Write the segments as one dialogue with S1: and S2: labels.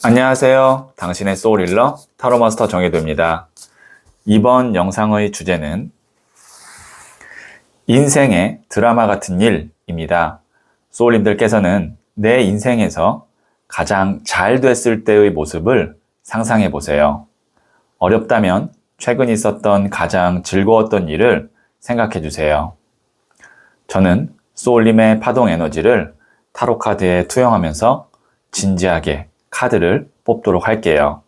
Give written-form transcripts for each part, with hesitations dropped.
S1: 안녕하세요. 당신의 소울힐러 타로마스터 정혜도입니다. 이번 영상의 주제는 인생의 드라마 같은 일입니다. 소울님들께서는 내 인생에서 가장 잘 됐을 때의 모습을 상상해 보세요. 어렵다면 최근 있었던 가장 즐거웠던 일을 생각해 주세요. 저는 소울님의 파동 에너지를 타로 카드에 투영하면서 진지하게 카드를 뽑도록 할게요.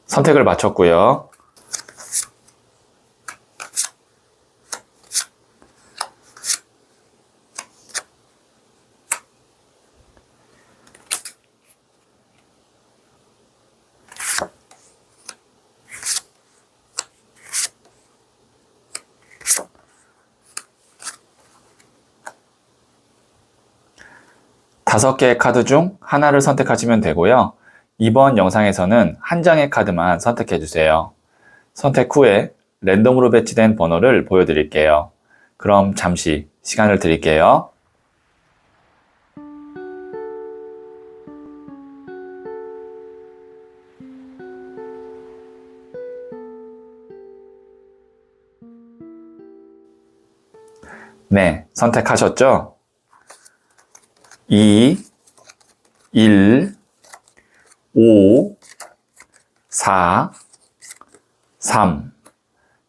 S1: 선택을 마쳤고요. 다섯 개의 카드 중 하나를 선택하시면 되고요. 이번 영상에서는 한 장의 카드만 선택해 주세요. 선택 후에 랜덤으로 배치된 번호를 보여드릴게요. 그럼 잠시 시간을 드릴게요. 네, 선택하셨죠? 2, 1, 5, 4, 3.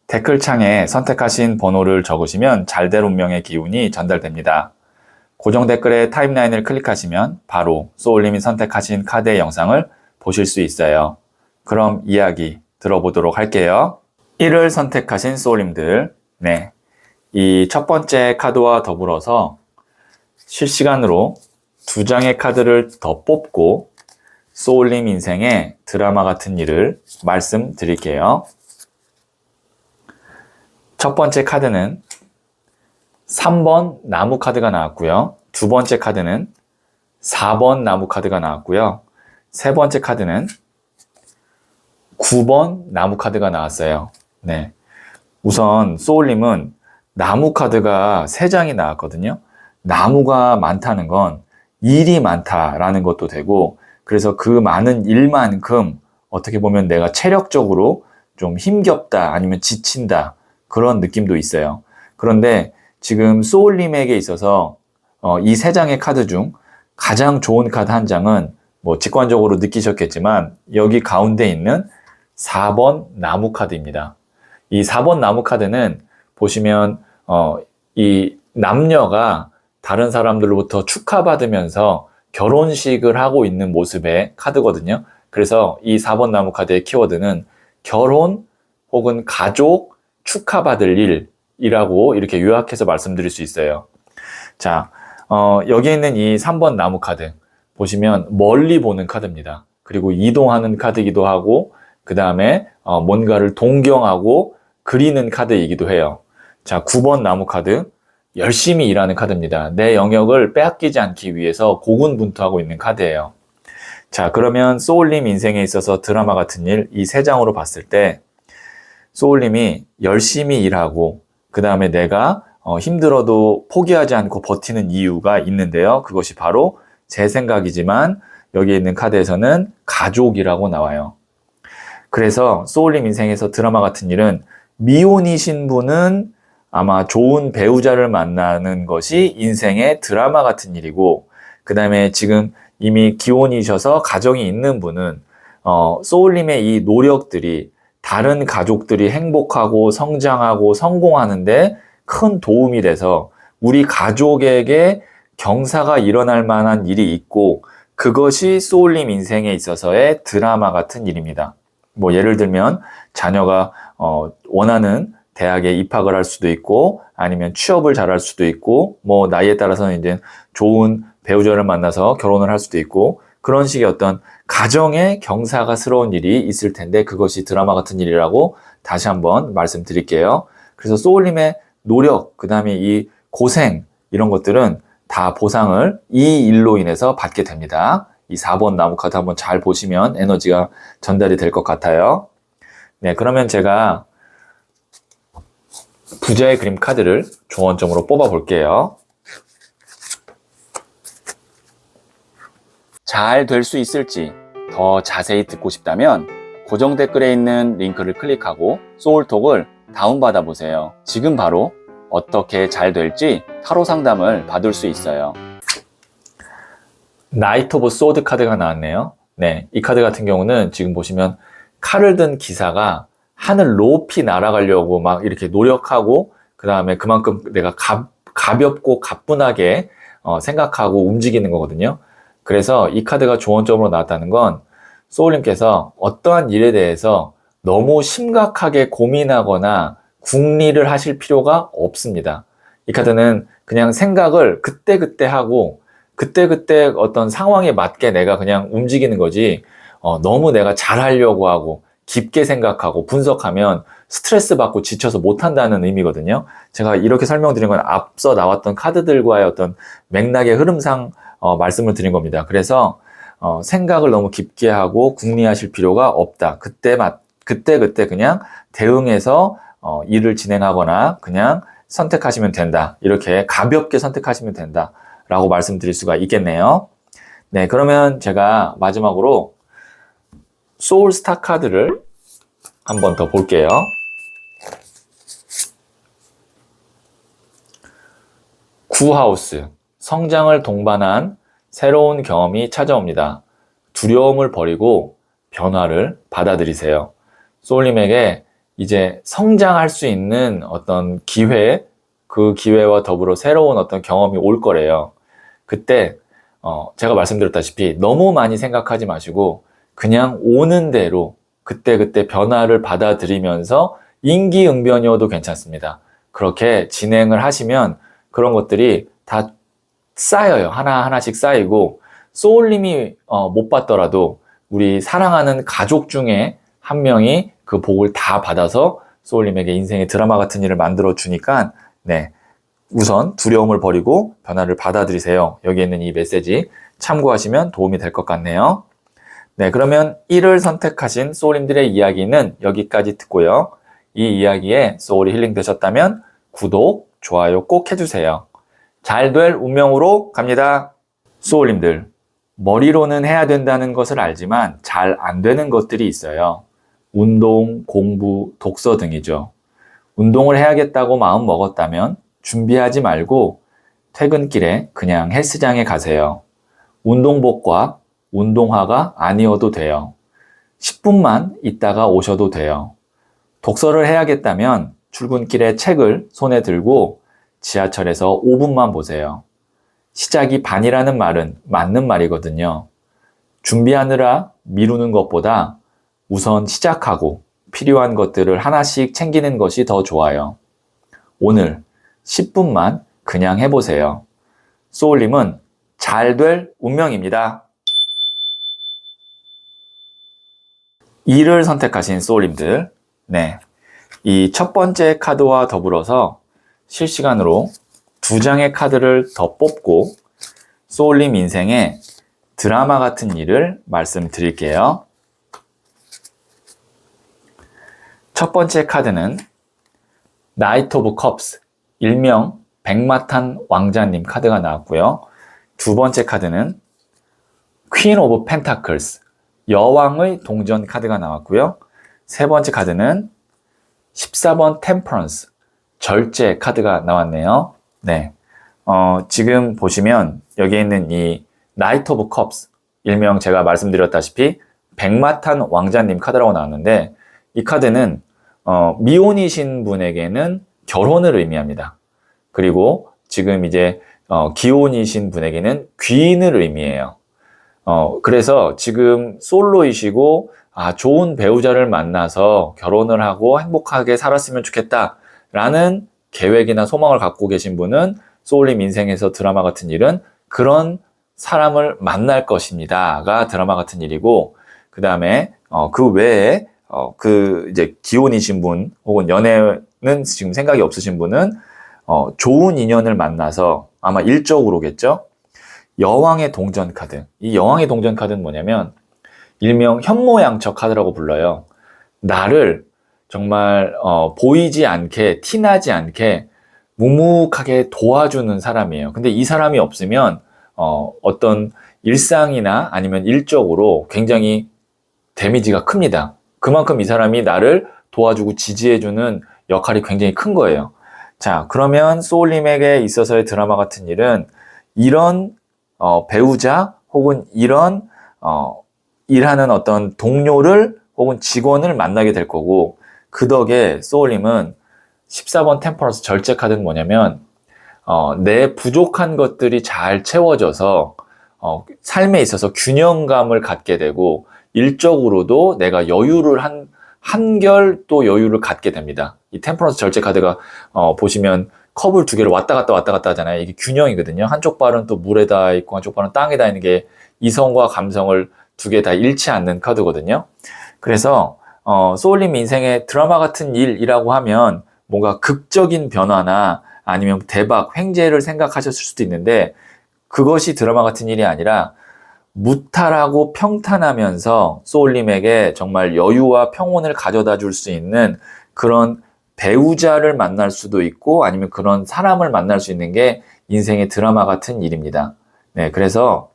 S1: 댓글창에 선택하신 번호를 적으시면 잘될 운명의 기운이 전달됩니다. 고정 댓글에 타임라인을 클릭하시면 바로 소울님이 선택하신 카드의 영상을 보실 수 있어요. 그럼 이야기 들어보도록 할게요. 1을 선택하신 소울님들, 네, 이 첫 번째 카드와 더불어서 실시간으로 두 장의 카드를 더 뽑고 소울님 인생의 드라마 같은 일을 말씀드릴게요. 첫 번째 카드는 3번 나무 카드가 나왔고요. 두 번째 카드는 4번 나무 카드가 나왔고요. 세 번째 카드는 9번 나무 카드가 나왔어요. 네. 우선 소울님은 나무 카드가 3장이 나왔거든요. 나무가 많다는 건 일이 많다라는 것도 되고, 그래서 그 많은 일만큼 어떻게 보면 내가 체력적으로 좀 힘겹다 아니면 지친다 그런 느낌도 있어요. 그런데 지금 소울님에게 있어서 이 3장의 카드 중 가장 좋은 카드 한 장은 뭐 직관적으로 느끼셨겠지만 여기 가운데 있는 4번 나무 카드입니다. 이 4번 나무 카드는 보시면 이 남녀가 다른 사람들로부터 축하받으면서 결혼식을 하고 있는 모습의 카드거든요. 그래서 이 4번 나무 카드의 키워드는 결혼 혹은 가족 축하받을 일이라고 이렇게 요약해서 말씀드릴 수 있어요. 자, 여기 있는 이 3번 나무 카드 보시면 멀리 보는 카드입니다. 그리고 이동하는 카드이기도 하고 그 다음에 뭔가를 동경하고 그리는 카드이기도 해요. 자, 9번 나무 카드 열심히 일하는 카드입니다. 내 영역을 빼앗기지 않기 위해서 고군분투하고 있는 카드예요. 자, 그러면 소울님 인생에 있어서 드라마 같은 일 이 3장으로 봤을 때 소울님이 열심히 일하고 그 다음에 내가 힘들어도 포기하지 않고 버티는 이유가 있는데요. 그것이 바로 제 생각이지만 여기에 있는 카드에서는 가족이라고 나와요. 그래서 소울님 인생에서 드라마 같은 일은 미혼이신 분은 아마 좋은 배우자를 만나는 것이 인생의 드라마 같은 일이고, 그 다음에 지금 이미 기혼이셔서 가정이 있는 분은 소울님의 이 노력들이 다른 가족들이 행복하고 성장하고 성공하는데 큰 도움이 돼서 우리 가족에게 경사가 일어날 만한 일이 있고, 그것이 소울님 인생에 있어서의 드라마 같은 일입니다. 뭐 예를 들면 자녀가 원하는 대학에 입학을 할 수도 있고 아니면 취업을 잘할 수도 있고 뭐 나이에 따라서는 이제 좋은 배우자를 만나서 결혼을 할 수도 있고 그런 식의 어떤 가정의 경사가스러운 일이 있을 텐데 그것이 드라마 같은 일이라고 다시 한번 말씀드릴게요. 그래서 소울님의 노력, 그 다음에 이 고생 이런 것들은 다 보상을 이 일로 인해서 받게 됩니다. 이 4번 나무 카드 한번 잘 보시면 에너지가 전달이 될 것 같아요. 네, 그러면 제가 부자의 그림 카드를 조언점으로 뽑아 볼게요. 잘 될 수 있을지 더 자세히 듣고 싶다면 고정 댓글에 있는 링크를 클릭하고 소울톡을 다운받아 보세요. 지금 바로 어떻게 잘 될지 타로 상담을 받을 수 있어요. 나이트 오브 소드 카드가 나왔네요. 네, 이 카드 같은 경우는 지금 보시면 칼을 든 기사가 하늘 높이 날아가려고 막 이렇게 노력하고, 그 다음에 그만큼 내가 가볍고 가뿐하게 생각하고 움직이는 거거든요. 그래서 이 카드가 조언점으로 나왔다는 건 소울님께서 어떠한 일에 대해서 너무 심각하게 고민하거나 궁리를 하실 필요가 없습니다. 이 카드는 그냥 생각을 그때그때 하고 그때그때 어떤 상황에 맞게 내가 그냥 움직이는 거지, 너무 내가 잘하려고 하고 깊게 생각하고 분석하면 스트레스 받고 지쳐서 못한다는 의미거든요. 제가 이렇게 설명드린 건 앞서 나왔던 카드들과의 어떤 맥락의 흐름상 말씀을 드린 겁니다. 그래서 생각을 너무 깊게 하고 궁리하실 필요가 없다. 그때 그냥 대응해서 일을 진행하거나 그냥 선택하시면 된다. 이렇게 가볍게 선택하시면 된다. 라고 말씀드릴 수가 있겠네요. 네, 그러면 제가 마지막으로 소울스타 카드를 한 번 더 볼게요. 구하우스, 성장을 동반한 새로운 경험이 찾아옵니다. 두려움을 버리고 변화를 받아들이세요. 소울님에게 이제 성장할 수 있는 어떤 기회, 그 기회와 더불어 새로운 어떤 경험이 올 거래요. 그때 제가 말씀드렸다시피 너무 많이 생각하지 마시고 그냥 오는 대로 그때그때 변화를 받아들이면서 임기응변이어도 괜찮습니다. 그렇게 진행을 하시면 그런 것들이 다 쌓여요. 하나하나씩 쌓이고, 소울님이 못 받더라도 우리 사랑하는 가족 중에 한 명이 그 복을 다 받아서 소울님에게 인생의 드라마 같은 일을 만들어 주니까, 네, 우선 두려움을 버리고 변화를 받아들이세요. 여기에 있는 이 메시지 참고하시면 도움이 될 것 같네요. 네, 그러면 1을 선택하신 소울님들의 이야기는 여기까지 듣고요. 이 이야기에 소울이 힐링 되셨다면 구독, 좋아요 꼭 해주세요. 잘 될 운명으로 갑니다. 소울님들, 머리로는 해야 된다는 것을 알지만 잘 안 되는 것들이 있어요. 운동, 공부, 독서 등이죠. 운동을 해야겠다고 마음 먹었다면 준비하지 말고 퇴근길에 그냥 헬스장에 가세요. 운동복과 운동화가 아니어도 돼요. 10분만 있다가 오셔도 돼요. 독서를 해야겠다면 출근길에 책을 손에 들고 지하철에서 5분만 보세요. 시작이 반이라는 말은 맞는 말이거든요. 준비하느라 미루는 것보다 우선 시작하고 필요한 것들을 하나씩 챙기는 것이 더 좋아요. 오늘 10분만 그냥 해보세요. 소울님은 잘 될 운명입니다. 2를 선택하신 소울님들, 네, 이 첫 번째 카드와 더불어서 실시간으로 2장의 카드를 더 뽑고 소울님 인생의 드라마 같은 일을 말씀드릴게요. 첫 번째 카드는 나이트 오브 컵스, 일명 백마탄 왕자님 카드가 나왔고요. 두 번째 카드는 퀸 오브 펜타클스, 여왕의 동전 카드가 나왔고요. 세 번째 카드는 14번 템퍼런스, 절제 카드가 나왔네요. 네, 지금 보시면 여기에 있는 이 나이트 오브 컵스, 일명 제가 말씀드렸다시피 백마탄 왕자님 카드라고 나왔는데, 이 카드는 미혼이신 분에게는 결혼을 의미합니다. 그리고 지금 이제 기혼이신 분에게는 귀인을 의미해요. 그래서 지금 솔로이시고 좋은 배우자를 만나서 결혼을 하고 행복하게 살았으면 좋겠다라는 계획이나 소망을 갖고 계신 분은 소울님 인생에서 드라마 같은 일은 그런 사람을 만날 것입니다가 드라마 같은 일이고, 그 다음에 그 외에 그 이제 기혼이신 분 혹은 연애는 지금 생각이 없으신 분은 좋은 인연을 만나서 아마 일적으로겠죠. 여왕의 동전 카드. 이 여왕의 동전 카드는 뭐냐면 일명 현모양처 카드라고 불러요. 나를 정말 보이지 않게, 티나지 않게 묵묵하게 도와주는 사람이에요. 근데 이 사람이 없으면 어떤 일상이나 아니면 일적으로 굉장히 데미지가 큽니다. 그만큼 이 사람이 나를 도와주고 지지해주는 역할이 굉장히 큰 거예요. 자, 그러면 소울님에게 있어서의 드라마 같은 일은 이런 배우자 혹은 이런 일하는 어떤 동료를 혹은 직원을 만나게 될 거고, 그 덕에 소울님은 14번 템퍼런스 절제 카드는 뭐냐면 내 부족한 것들이 잘 채워져서 삶에 있어서 균형감을 갖게 되고, 일적으로도 내가 여유를 한결 또 여유를 갖게 됩니다. 이 템퍼런스 절제 카드가 보시면 컵을 두 개를 왔다 갔다 하잖아요. 이게 균형이거든요. 한쪽 발은 또 물에 닿아 있고 한쪽 발은 땅에 닿아 있는 게 이성과 감성을 두 개 다 잃지 않는 카드거든요. 그래서 소울님 인생의 드라마 같은 일이라고 하면 뭔가 극적인 변화나 아니면 대박, 횡재를 생각하셨을 수도 있는데, 그것이 드라마 같은 일이 아니라 무탈하고 평탄하면서 소울님에게 정말 여유와 평온을 가져다 줄 수 있는 그런 배우자를 만날 수도 있고, 아니면 그런 사람을 만날 수 있는 게 인생의 드라마 같은 일입니다. 네, 그래서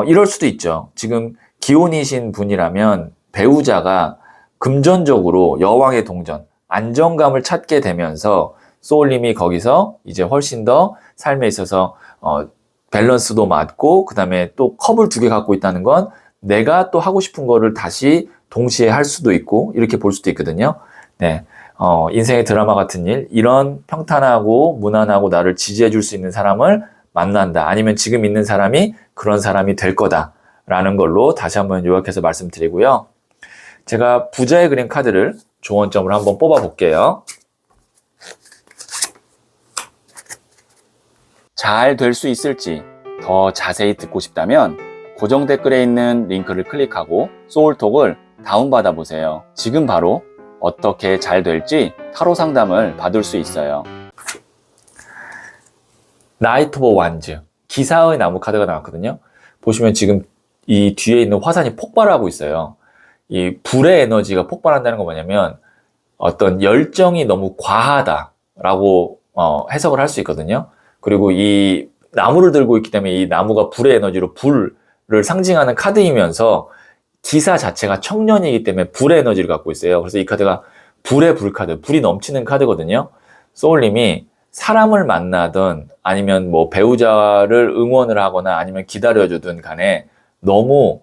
S1: 이럴 수도 있죠. 지금 기혼이신 분이라면 배우자가 금전적으로 여왕의 동전, 안정감을 찾게 되면서 소울님이 거기서 이제 훨씬 더 삶에 있어서 밸런스도 맞고, 그 다음에 또 컵을 두 개 갖고 있다는 건 내가 또 하고 싶은 거를 다시 동시에 할 수도 있고, 이렇게 볼 수도 있거든요. 네. 인생의 드라마 같은 일, 이런 평탄하고 무난하고 나를 지지해 줄 수 있는 사람을 만난다. 아니면 지금 있는 사람이 그런 사람이 될 거다라는 걸로 다시 한번 요약해서 말씀드리고요. 제가 부자의 그림 카드를 조언점을 한번 뽑아 볼게요. 잘 될 수 있을지 더 자세히 듣고 싶다면 고정 댓글에 있는 링크를 클릭하고 소울톡을 다운받아 보세요. 지금 바로 어떻게 잘 될지 타로 상담을 받을 수 있어요. 나이트 오브 완즈, 기사의 나무 카드가 나왔거든요. 보시면 지금 이 뒤에 있는 화산이 폭발하고 있어요. 이 불의 에너지가 폭발한다는 건 뭐냐면 어떤 열정이 너무 과하다라고 해석을 할 수 있거든요. 그리고 이 나무를 들고 있기 때문에 이 나무가 불의 에너지로 불을 상징하는 카드이면서 기사 자체가 청년이기 때문에 불의 에너지를 갖고 있어요. 그래서 이 카드가 불의 불카드, 불이 넘치는 카드거든요. 소울님이 사람을 만나든 아니면 뭐 배우자를 응원을 하거나 아니면 기다려주든 간에 너무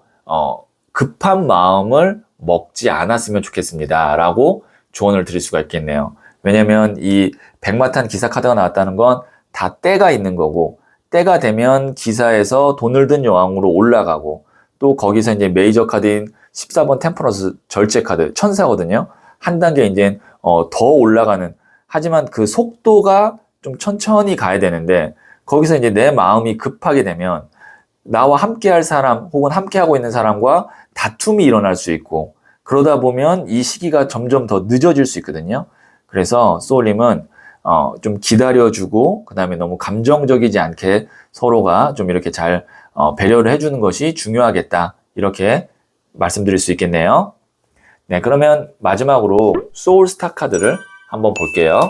S1: 급한 마음을 먹지 않았으면 좋겠습니다 라고 조언을 드릴 수가 있겠네요. 왜냐면 이 백마탄 기사 카드가 나왔다는 건 다 때가 있는 거고, 때가 되면 기사에서 돈을 든 여왕으로 올라가고, 또 거기서 이제 메이저 카드인 14번 템퍼런스 절제 카드 천사거든요. 한 단계 이제 더 올라가는, 하지만 그 속도가 좀 천천히 가야 되는데, 거기서 이제 내 마음이 급하게 되면 나와 함께할 사람 혹은 함께하고 있는 사람과 다툼이 일어날 수 있고, 그러다 보면 이 시기가 점점 더 늦어질 수 있거든요. 그래서 소울님은 좀 기다려주고, 그 다음에 너무 감정적이지 않게 서로가 좀 이렇게 잘 배려를 해주는 것이 중요하겠다, 이렇게 말씀드릴 수 있겠네요. 네, 그러면 마지막으로 소울스타 카드를 한번 볼게요.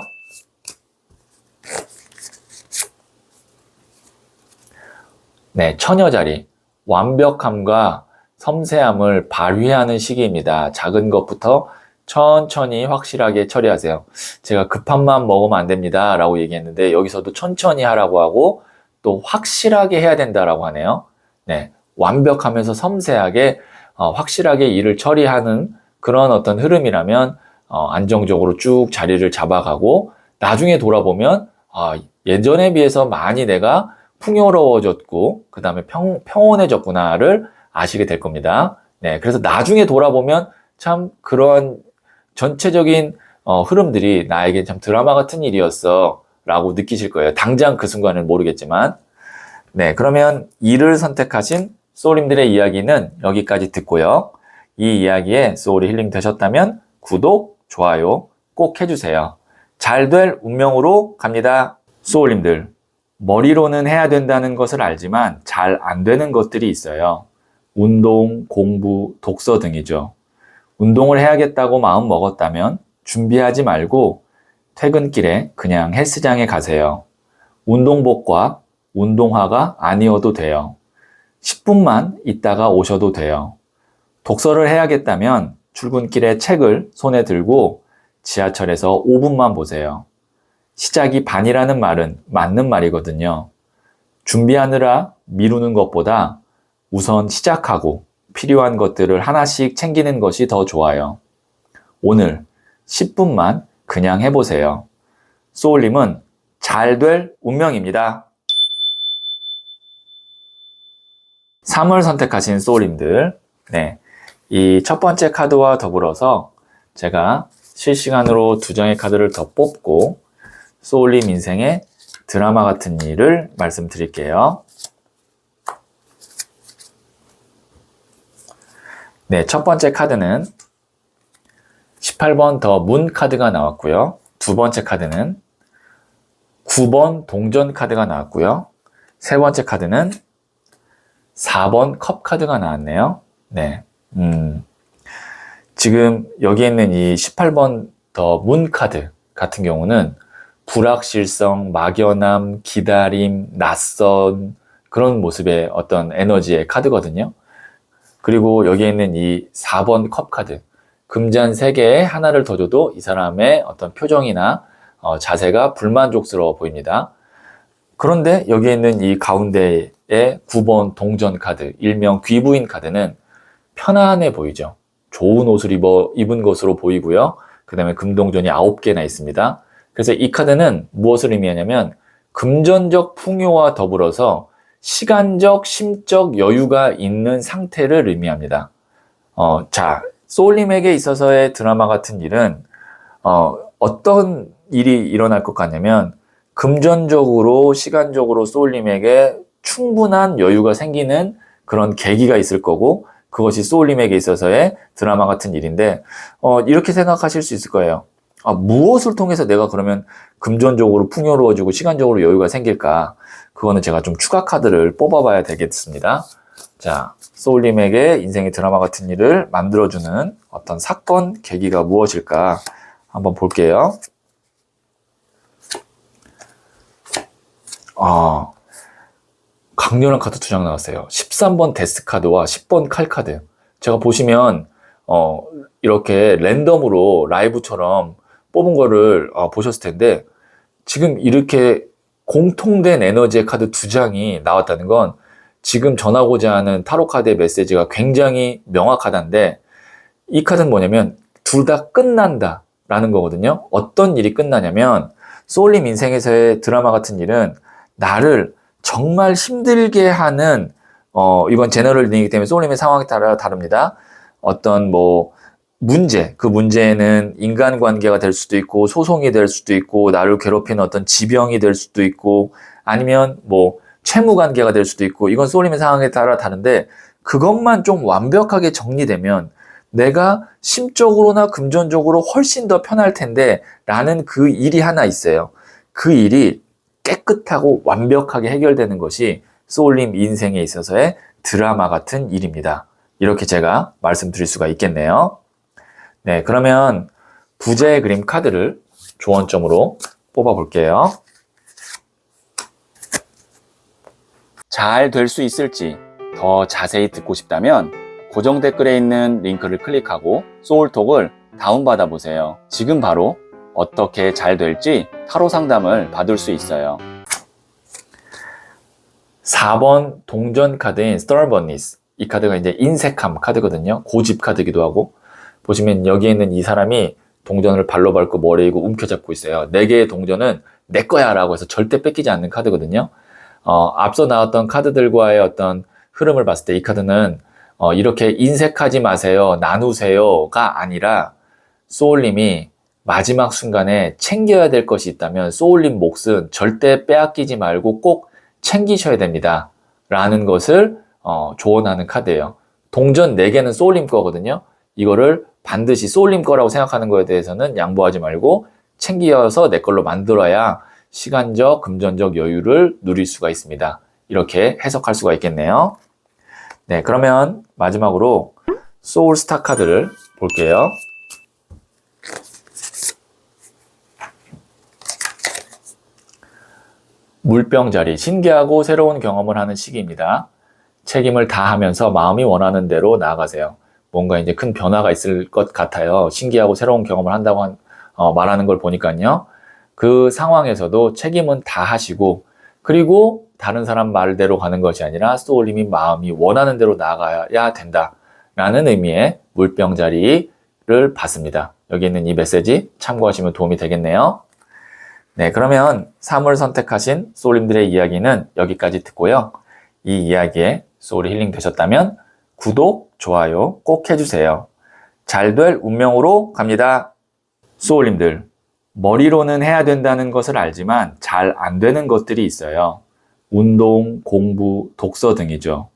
S1: 네, 처녀자리, 완벽함과 섬세함을 발휘하는 시기입니다. 작은 것부터 천천히 확실하게 처리하세요. 제가 급한 마음 먹으면 안 됩니다 라고 얘기했는데, 여기서도 천천히 하라고 하고 또 확실하게 해야 된다라고 하네요. 네, 완벽하면서 섬세하게 확실하게 일을 처리하는 그런 어떤 흐름이라면 안정적으로 쭉 자리를 잡아가고, 나중에 돌아보면 예전에 비해서 많이 내가 풍요로워졌고 그 다음에 평온해졌구나를 아시게 될 겁니다. 네, 그래서 나중에 돌아보면 참 그런 전체적인 흐름들이 나에게 참 드라마 같은 일이었어 라고 느끼실 거예요. 당장 그 순간은 모르겠지만. 네, 그러면 일을 선택하신 소울님들의 이야기는 여기까지 듣고요. 이 이야기에 소울이 힐링 되셨다면 구독, 좋아요 꼭 해주세요. 잘 될 운명으로 갑니다. 소울님들, 머리로는 해야 된다는 것을 알지만 잘 안 되는 것들이 있어요. 운동, 공부, 독서 등이죠. 운동을 해야겠다고 마음 먹었다면 준비하지 말고 퇴근길에 그냥 헬스장에 가세요. 운동복과 운동화가 아니어도 돼요. 10분만 있다가 오셔도 돼요. 독서를 해야겠다면 출근길에 책을 손에 들고 지하철에서 5분만 보세요. 시작이 반이라는 말은 맞는 말이거든요. 준비하느라 미루는 것보다 우선 시작하고 필요한 것들을 하나씩 챙기는 것이 더 좋아요. 오늘 10분만 그냥 해보세요. 소울님은 잘 될 운명입니다. 3을 선택하신 소울님들, 네, 이 첫 번째 카드와 더불어서 제가 실시간으로 2장의 카드를 더 뽑고 소울님 인생의 드라마 같은 일을 말씀드릴게요. 네, 첫 번째 카드는 18번 더 문 카드가 나왔고요. 두 번째 카드는 9번 동전 카드가 나왔고요. 세 번째 카드는 4번 컵 카드가 나왔네요. 네. 지금 여기 있는 이 18번 더 문 카드 같은 경우는 불확실성, 막연함, 기다림, 낯선 그런 모습의 어떤 에너지의 카드거든요. 그리고 여기에 있는 이 4번 컵 카드, 금잔 3개에 하나를 더 줘도 이 사람의 어떤 표정이나 자세가 불만족스러워 보입니다. 그런데 여기에 있는 이 가운데의 9번 동전 카드, 일명 귀부인 카드는 편안해 보이죠. 좋은 옷을 입은 것으로 보이고요. 그 다음에 금동전이 9개나 있습니다. 그래서 이 카드는 무엇을 의미하냐면 금전적 풍요와 더불어서 시간적, 심적 여유가 있는 상태를 의미합니다. 자, 소울님에게 있어서의 드라마 같은 일은 어떤 일이 일어날 것 같냐면 금전적으로, 시간적으로 소울님에게 충분한 여유가 생기는 그런 계기가 있을 거고 그것이 소울님에게 있어서의 드라마 같은 일인데 이렇게 생각하실 수 있을 거예요. 무엇을 통해서 내가 그러면 금전적으로 풍요로워지고 시간적으로 여유가 생길까? 그거는 제가 좀 추가 카드를 뽑아봐야 되겠습니다. 자, 소울님에게 인생의 드라마 같은 일을 만들어주는 어떤 사건, 계기가 무엇일까? 한번 볼게요. 강렬한 카드 2장 나왔어요. 13번 데스 카드와 10번 칼 카드. 제가 보시면 이렇게 랜덤으로 라이브처럼 뽑은 거를 보셨을 텐데 지금 이렇게 공통된 에너지의 카드 2장이 나왔다는 건 지금 전하고자 하는 타로 카드의 메시지가 굉장히 명확하다는데 이 카드는 뭐냐면 둘 다 끝난다 라는 거거든요. 어떤 일이 끝나냐면 소울님 인생에서의 드라마 같은 일은 나를 정말 힘들게 하는 이건 제너럴 리딩이기 때문에 소울님의 상황에 따라 다릅니다. 어떤 문제, 그 문제는 인간관계가 될 수도 있고 소송이 될 수도 있고 나를 괴롭히는 어떤 지병이 될 수도 있고 아니면 채무관계가 될 수도 있고 이건 소울님의 상황에 따라 다른데 그것만 좀 완벽하게 정리되면 내가 심적으로나 금전적으로 훨씬 더 편할 텐데 라는 그 일이 하나 있어요. 그 일이 깨끗하고 완벽하게 해결되는 것이 소울님 인생에 있어서의 드라마 같은 일입니다. 이렇게 제가 말씀드릴 수가 있겠네요. 네, 그러면 부자의 그림 카드를 조언점으로 뽑아볼게요. 잘 될 수 있을지 더 자세히 듣고 싶다면 고정 댓글에 있는 링크를 클릭하고 소울톡을 다운받아 보세요. 지금 바로 어떻게 잘 될지 타로 상담을 받을 수 있어요. 4번 동전 카드인 Stubbornness. 이 카드가 이제 인색함 카드거든요. 고집 카드이기도 하고. 보시면 여기에 있는 이 사람이 동전을 발로 밟고 머리에 이고 움켜잡고 있어요. 4개의 동전은 내 거야 라고 해서 절대 뺏기지 않는 카드거든요. 앞서 나왔던 카드들과의 어떤 흐름을 봤을 때 이 카드는 이렇게 인색하지 마세요, 나누세요가 아니라 소울님이 마지막 순간에 챙겨야 될 것이 있다면 소울님 몫은 절대 빼앗기지 말고 꼭 챙기셔야 됩니다 라는 것을 조언하는 카드예요. 동전 4개는 소울님 거거든요. 이거를 반드시 소울님 거라고 생각하는 거에 대해서는 양보하지 말고 챙겨서 내 걸로 만들어야 시간적, 금전적 여유를 누릴 수가 있습니다. 이렇게 해석할 수가 있겠네요. 네, 그러면 마지막으로 소울스타 카드를 볼게요. 물병자리, 신기하고 새로운 경험을 하는 시기입니다. 책임을 다하면서 마음이 원하는 대로 나아가세요. 뭔가 이제 큰 변화가 있을 것 같아요. 신기하고 새로운 경험을 한다고 말하는 걸 보니까요. 그 상황에서도 책임은 다 하시고, 그리고 다른 사람 말대로 가는 것이 아니라 소울님이 마음이 원하는 대로 나아가야 된다라는 의미의 물병자리를 받습니다. 여기 있는 이 메시지 참고하시면 도움이 되겠네요. 네, 그러면 3을 선택하신 소울님들의 이야기는 여기까지 듣고요. 이 이야기에 소울이 힐링 되셨다면 구독, 좋아요 꼭 해주세요. 잘 될 운명으로 갑니다. 소울님들, 머리로는 해야 된다는 것을 알지만 잘 안 되는 것들이 있어요. 운동, 공부, 독서 등이죠.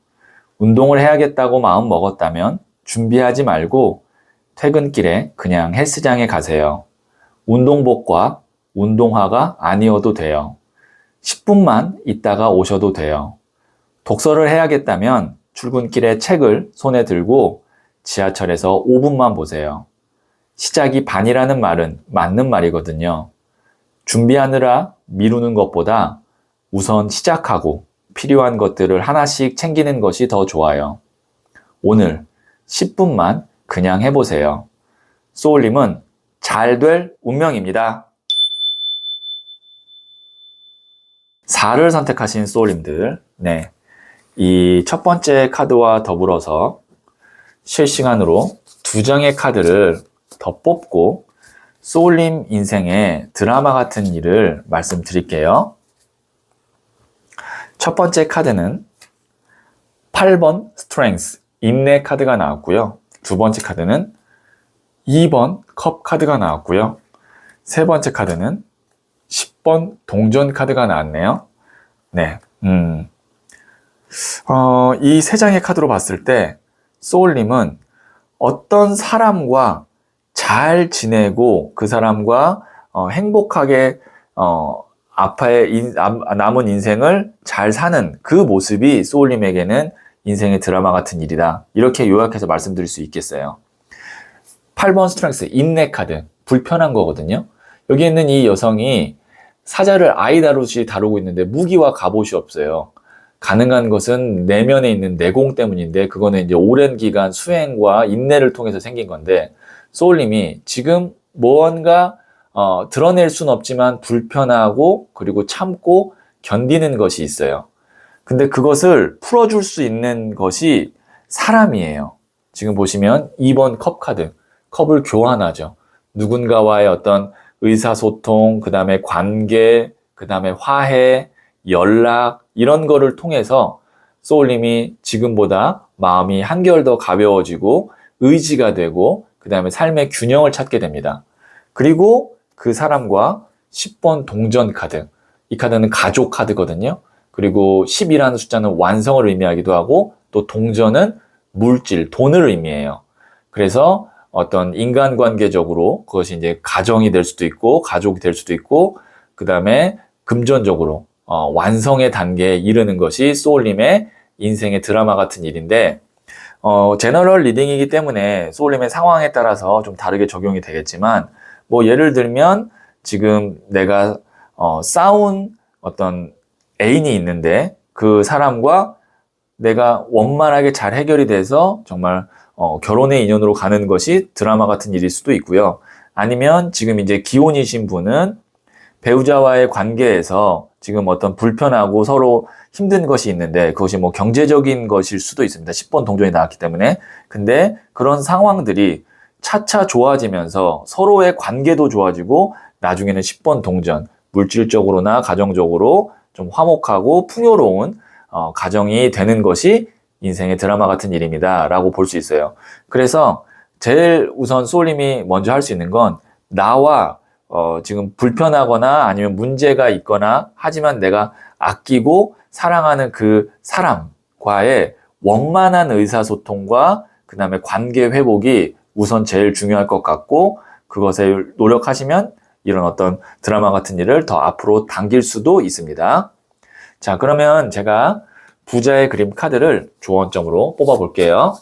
S1: 운동을 해야겠다고 마음 먹었다면 준비하지 말고 퇴근길에 그냥 헬스장에 가세요. 운동복과 운동화가 아니어도 돼요. 10분만 있다가 오셔도 돼요. 독서를 해야겠다면 출근길에 책을 손에 들고 지하철에서 5분만 보세요. 시작이 반이라는 말은 맞는 말이거든요. 준비하느라 미루는 것보다 우선 시작하고 필요한 것들을 하나씩 챙기는 것이 더 좋아요. 오늘 10분만 그냥 해보세요. 소울님은 잘 될 운명입니다. 4를 선택하신 소울님들, 네. 이 첫 번째 카드와 더불어서 실시간으로 2장의 카드를 더 뽑고 소울님 인생의 드라마 같은 일을 말씀드릴게요. 첫 번째 카드는 8번 스트렝스, 인내 카드가 나왔고요. 두 번째 카드는 2번 컵 카드가 나왔고요. 세 번째 카드는 10번 동전 카드가 나왔네요. 네, 이 세 장의 카드로 봤을 때 소울님은 어떤 사람과 잘 지내고 그 사람과 행복하게 앞에 남은 인생을 잘 사는 그 모습이 소울님에게는 인생의 드라마 같은 일이다. 이렇게 요약해서 말씀드릴 수 있겠어요. 8번 스트렝스, 인내 카드, 불편한 거거든요. 여기 있는 이 여성이 사자를 아이 다루듯이 다루고 있는데 무기와 갑옷이 없어요. 가능한 것은 내면에 있는 내공 때문인데 그거는 이제 오랜 기간 수행과 인내를 통해서 생긴 건데 소울님이 지금 무언가 드러낼 순 없지만 불편하고 그리고 참고 견디는 것이 있어요. 근데 그것을 풀어줄 수 있는 것이 사람이에요. 지금 보시면 2번 컵 카드, 컵을 교환하죠. 누군가와의 어떤 의사소통, 그 다음에 관계, 그 다음에 화해, 연락 이런 거를 통해서 소울님이 지금보다 마음이 한결 더 가벼워지고 의지가 되고 그 다음에 삶의 균형을 찾게 됩니다. 그리고 그 사람과 10번 동전 카드, 이 카드는 가족 카드거든요. 그리고 10이라는 숫자는 완성을 의미하기도 하고 또 동전은 물질, 돈을 의미해요. 그래서 어떤 인간관계적으로 그것이 이제 가정이 될 수도 있고 가족이 될 수도 있고 그 다음에 금전적으로 완성의 단계에 이르는 것이 소울님의 인생의 드라마 같은 일인데 제너럴 리딩이기 때문에 소울님의 상황에 따라서 좀 다르게 적용이 되겠지만 뭐 예를 들면 지금 내가 싸운 어떤 애인이 있는데 그 사람과 내가 원만하게 잘 해결이 돼서 정말 결혼의 인연으로 가는 것이 드라마 같은 일일 수도 있고요. 아니면 지금 이제 기혼이신 분은 배우자와의 관계에서 지금 어떤 불편하고 서로 힘든 것이 있는데 그것이 뭐 경제적인 것일 수도 있습니다. 10번 동전이 나왔기 때문에. 근데 그런 상황들이 차차 좋아지면서 서로의 관계도 좋아지고 나중에는 10번 동전, 물질적으로나 가정적으로 좀 화목하고 풍요로운 가정이 되는 것이 인생의 드라마 같은 일입니다. 라고 볼 수 있어요. 그래서 제일 우선 소울님이 먼저 할 수 있는 건 나와 지금 불편하거나 아니면 문제가 있거나 하지만 내가 아끼고 사랑하는 그 사람과의 원만한 의사소통과 그 다음에 관계 회복이 우선 제일 중요할 것 같고 그것에 노력하시면 이런 어떤 드라마 같은 일을 더 앞으로 당길 수도 있습니다. 자, 그러면 제가 부자의 그림 카드를 조언점으로 뽑아 볼게요.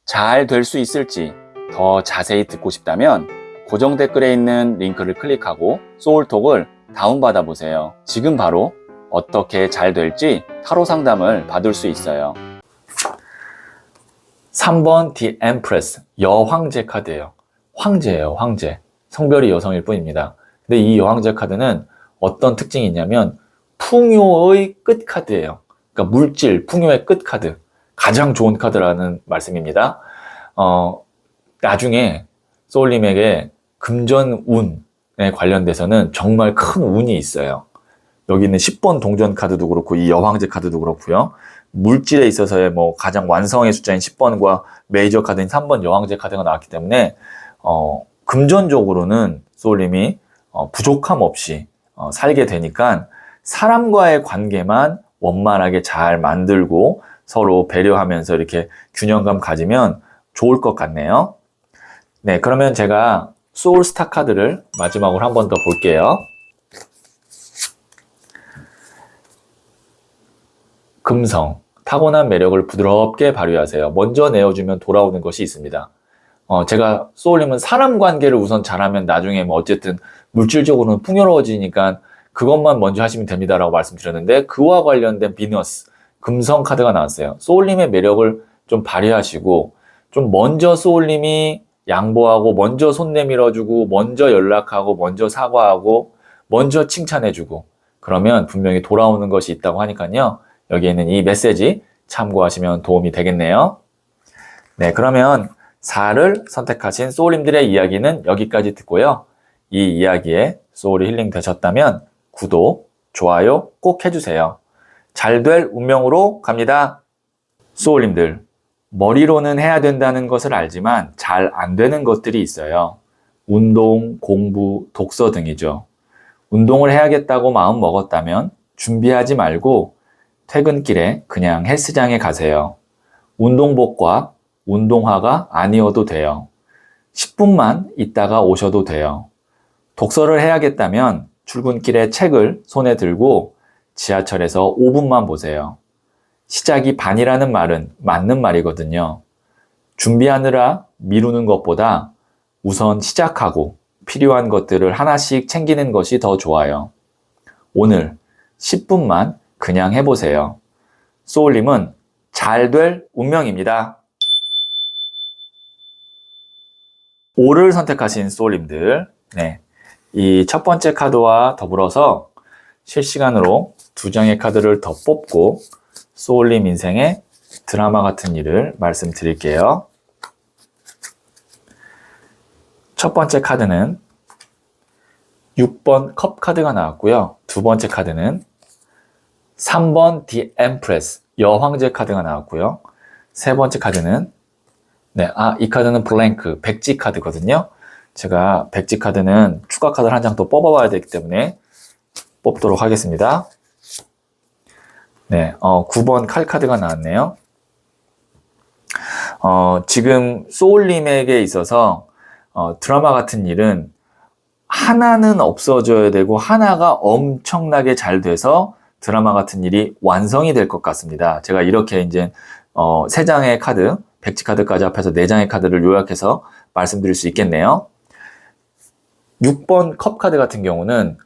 S1: 잘 될 수 있을지 더 자세히 듣고 싶다면 고정 댓글에 있는 링크를 클릭하고 소울톡을 다운받아 보세요. 지금 바로 어떻게 잘 될지 타로 상담을 받을 수 있어요. 3번 The Empress, 여황제 카드예요. 황제예요, 황제. 성별이 여성일 뿐입니다. 근데 이 여황제 카드는 어떤 특징이 있냐면 풍요의 끝 카드예요. 그러니까 물질, 풍요의 끝 카드. 가장 좋은 카드라는 말씀입니다. 나중에 소울님에게 금전운에 관련돼서는 정말 큰 운이 있어요. 여기 있는 10번 동전 카드도 그렇고 이 여황제 카드도 그렇고요. 물질에 있어서의 가장 완성의 숫자인 10번과 메이저 카드인 3번 여황제 카드가 나왔기 때문에 금전적으로는 소울님이 부족함 없이 살게 되니까 사람과의 관계만 원만하게 잘 만들고 서로 배려하면서 이렇게 균형감 가지면 좋을 것 같네요. 네, 그러면 제가 소울스타 카드를 마지막으로 한 번 더 볼게요. 금성, 타고난 매력을 부드럽게 발휘하세요. 먼저 내어주면 돌아오는 것이 있습니다. 제가 소울님은 사람 관계를 우선 잘하면 나중에 어쨌든 물질적으로는 풍요로워지니까 그것만 먼저 하시면 됩니다라고 말씀드렸는데 그와 관련된 비너스, 금성 카드가 나왔어요. 소울님의 매력을 좀 발휘하시고 좀 먼저 소울님이 양보하고 먼저 손 내밀어주고 먼저 연락하고 먼저 사과하고 먼저 칭찬해주고 그러면 분명히 돌아오는 것이 있다고 하니까요. 여기에 있는 이 메시지 참고하시면 도움이 되겠네요. 네, 그러면 4를 선택하신 소울님들의 이야기는 여기까지 듣고요. 이 이야기에 소울이 힐링 되셨다면 구독, 좋아요 꼭 해주세요. 잘 될 운명으로 갑니다. 소울님들, 머리로는 해야 된다는 것을 알지만 잘 안 되는 것들이 있어요. 운동, 공부, 독서 등이죠. 운동을 해야겠다고 마음 먹었다면 준비하지 말고 퇴근길에 그냥 헬스장에 가세요. 운동복과 운동화가 아니어도 돼요. 10분만 있다가 오셔도 돼요. 독서를 해야겠다면 출근길에 책을 손에 들고 지하철에서 5분만 보세요. 시작이 반이라는 말은 맞는 말이거든요. 준비하느라 미루는 것보다 우선 시작하고 필요한 것들을 하나씩 챙기는 것이 더 좋아요. 오늘 10분만 그냥 해보세요. 소울님은 잘 될 운명입니다. 5를 선택하신 소울님들, 네, 이 첫 번째 카드와 더불어서 실시간으로 2장의 카드를 더 뽑고 소울님 인생의 드라마 같은 일을 말씀드릴게요. 첫 번째 카드는 6번 컵 카드가 나왔고요. 두 번째 카드는 3번 The Empress, 여황제 카드가 나왔고요. 세 번째 카드는 이 카드는 블랭크, 백지 카드거든요. 제가 백지 카드는 추가 카드를 한 장 더 뽑아봐야 되기 때문에 뽑도록 하겠습니다. 네, 9번 칼 카드가 나왔네요. 지금 소울님에게 있어서 드라마 같은 일은 하나는 없어져야 되고 하나가 엄청나게 잘 돼서 드라마 같은 일이 완성이 될 것 같습니다. 제가 이렇게 이제 3장의 카드, 백지 카드까지 합해서 4장의 카드를 요약해서 말씀드릴 수 있겠네요. 6번 컵 카드 같은 경우는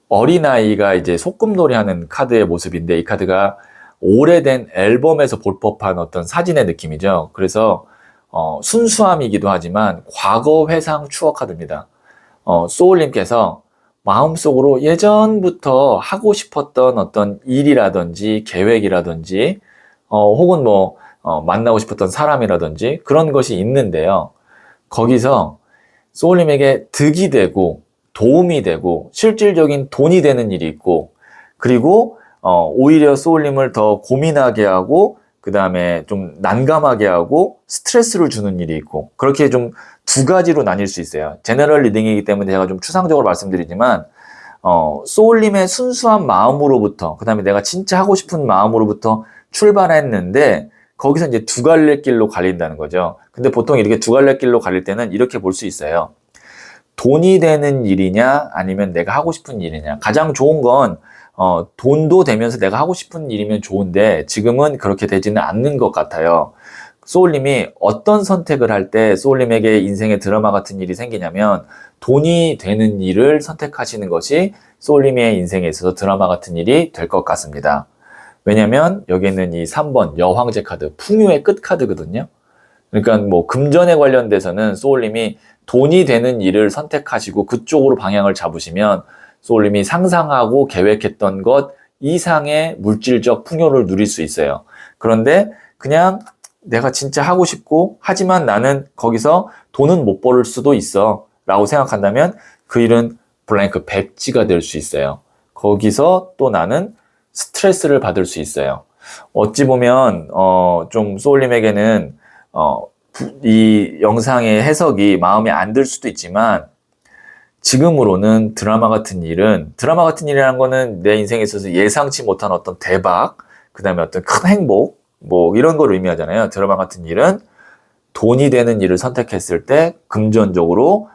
S1: 어린아이가 이제 소꿉놀이 하는 카드의 모습인데 이 카드가 오래된 앨범에서 볼 법한 어떤 사진의 느낌이죠. 그래서 순수함이기도 하지만 과거 회상 추억 카드입니다. 소울님께서 마음속으로 예전부터 하고 싶었던 어떤 일이라든지 계획이라든지 혹은 만나고 싶었던 사람이라든지 그런 것이 있는데요. 거기서 소울님에게 득이 되고 도움이 되고 실질적인 돈이 되는 일이 있고 그리고 오히려 소울님을 더 고민하게 하고 그 다음에 좀 난감하게 하고 스트레스를 주는 일이 있고 그렇게 좀 두 가지로 나뉠 수 있어요. 제너럴 리딩이기 때문에 제가 좀 추상적으로 말씀드리지만 소울님의 순수한 마음으로부터 그 다음에 내가 진짜 하고 싶은 마음으로부터 출발했는데 거기서 이제 두 갈래 길로 갈린다는 거죠. 근데 보통 이렇게 두 갈래 길로 갈릴 때는 이렇게 볼 수 있어요. 돈이 되는 일이냐 아니면 내가 하고 싶은 일이냐. 가장 좋은 건 돈도 되면서 내가 하고 싶은 일이면 좋은데 지금은 그렇게 되지는 않는 것 같아요. 소울님이 어떤 선택을 할 때 소울님에게 인생의 드라마 같은 일이 생기냐면 돈이 되는 일을 선택하시는 것이 소울님의 인생에 있어서 드라마 같은 일이 될 것 같습니다. 왜냐면 여기 있는 이 3번 여황제 카드, 풍요의 끝 카드거든요. 그러니까 뭐 금전에 관련돼서는 소울님이 돈이 되는 일을 선택하시고 그쪽으로 방향을 잡으시면 소울님이 상상하고 계획했던 것 이상의 물질적 풍요를 누릴 수 있어요. 그런데 그냥 내가 진짜 하고 싶고 하지만 나는 거기서 돈은 못 벌 수도 있어 라고 생각한다면 그 일은 블랭크 백지가 될 수 있어요. 거기서 또 나는 스트레스를 받을 수 있어요. 어찌 보면 좀 소울님에게는 이 영상의 해석이 마음에 안 들 수도 있지만 지금으로는 드라마 같은 일이라는 거는 내 인생에 있어서 예상치 못한 어떤 대박, 그 다음에 어떤 큰 행복, 뭐 이런 걸 의미하잖아요. 드라마 같은 일은 돈이 되는 일을 선택했을 때 금전적으로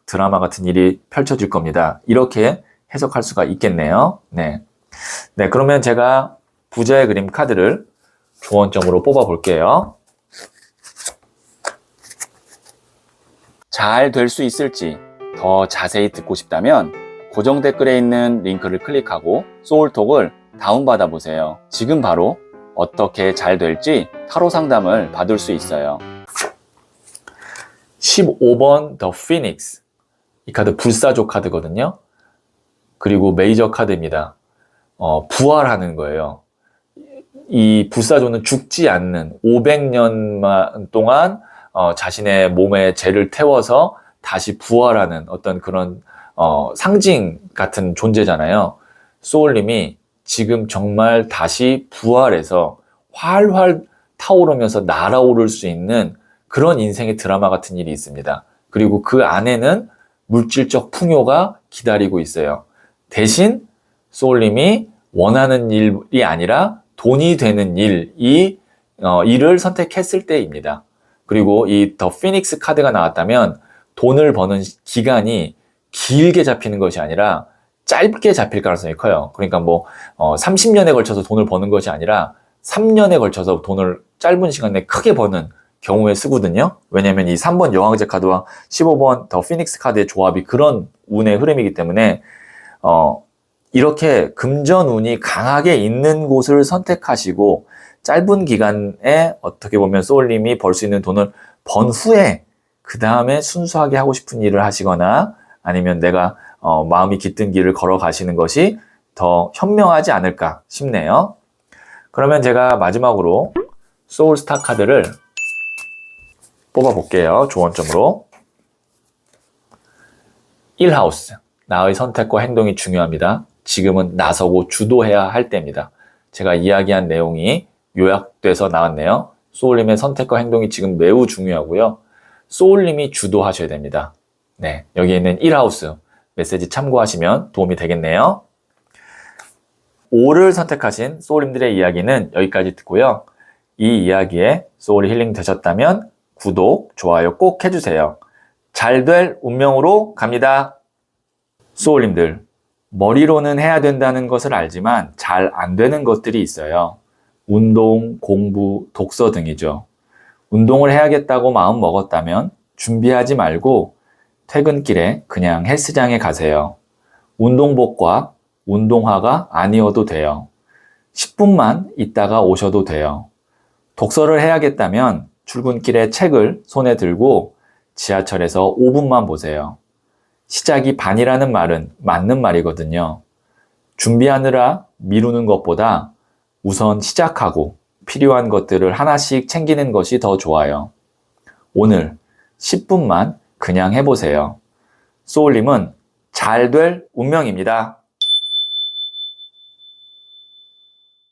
S1: 드라마 같은 일이 펼쳐질 겁니다. 이렇게 해석할 수가 있겠네요. 네. 네, 그러면 제가 부자의 그림 카드를 조언점으로 뽑아 볼게요. 잘 될 수 있을지 더 자세히 듣고 싶다면 고정 댓글에 있는 링크를 클릭하고 소울톡을 다운받아 보세요. 지금 바로 어떻게 잘 될지 타로 상담을 받을 수 있어요. 15번 The Phoenix. 이 카드 불사조 카드거든요. 그리고 메이저 카드입니다. 부활하는 거예요. 이 불사조는 죽지 않는 500년 동안 자신의 몸에 재를 태워서 다시 부활하는 어떤 그런 상징 같은 존재잖아요. 소울님이 지금 정말 다시 부활해서 활활 타오르면서 날아오를 수 있는 그런 인생의 드라마 같은 일이 있습니다. 그리고 그 안에는 물질적 풍요가 기다리고 있어요. 대신 소울님이 원하는 일이 아니라 돈이 되는 일을 선택했을 때입니다. 그리고 이 더 피닉스 카드가 나왔다면 돈을 버는 기간이 길게 잡히는 것이 아니라 짧게 잡힐 가능성이 커요. 그러니까 뭐 30년에 걸쳐서 돈을 버는 것이 아니라 3년에 걸쳐서 돈을 짧은 시간에 크게 버는 경우에 쓰거든요. 왜냐하면 이 3번 여왕제 카드와 15번 더 피닉스 카드의 조합이 그런 운의 흐름이기 때문에 이렇게 금전운이 강하게 있는 곳을 선택하시고 짧은 기간에 어떻게 보면 소울님이 벌 수 있는 돈을 번 후에 그 다음에 순수하게 하고 싶은 일을 하시거나 아니면 내가 마음이 깃든 길을 걸어가시는 것이 더 현명하지 않을까 싶네요. 그러면 제가 마지막으로 소울스타 카드를 뽑아볼게요. 조언점으로. 1하우스. 나의 선택과 행동이 중요합니다. 지금은 나서고 주도해야 할 때입니다. 제가 이야기한 내용이 요약돼서 나왔네요. 소울님의 선택과 행동이 지금 매우 중요하고요. 소울님이 주도하셔야 됩니다. 네, 여기 있는 1하우스 메시지 참고하시면 도움이 되겠네요. 5를 선택하신 소울님들의 이야기는 여기까지 듣고요. 이 이야기에 소울 힐링 되셨다면 구독, 좋아요 꼭 해주세요. 잘 될 운명으로 갑니다. 소울님들, 머리로는 해야 된다는 것을 알지만 잘 안 되는 것들이 있어요. 운동, 공부, 독서 등이죠. 운동을 해야겠다고 마음 먹었다면 준비하지 말고 퇴근길에 그냥 헬스장에 가세요. 운동복과 운동화가 아니어도 돼요. 10분만 있다가 오셔도 돼요. 독서를 해야겠다면 출근길에 책을 손에 들고 지하철에서 5분만 보세요. 시작이 반이라는 말은 맞는 말이거든요. 준비하느라 미루는 것보다 우선 시작하고 필요한 것들을 하나씩 챙기는 것이 더 좋아요. 오늘 10분만 그냥 해보세요. 소울님은 잘 될 운명입니다.